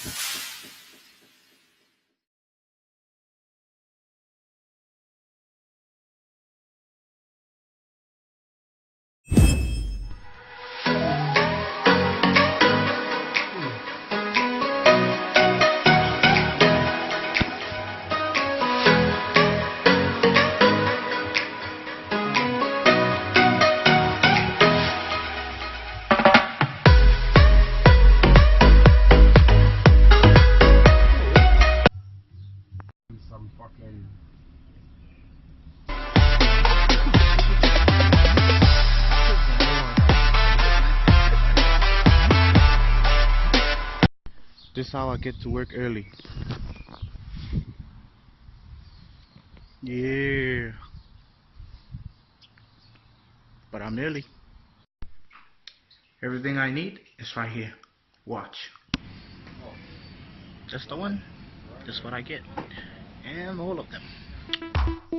Some fucking this is how I get to work early. Yeah. But I'm early. Everything I need is right here. Watch. Just the one. Just what I get. And all of them.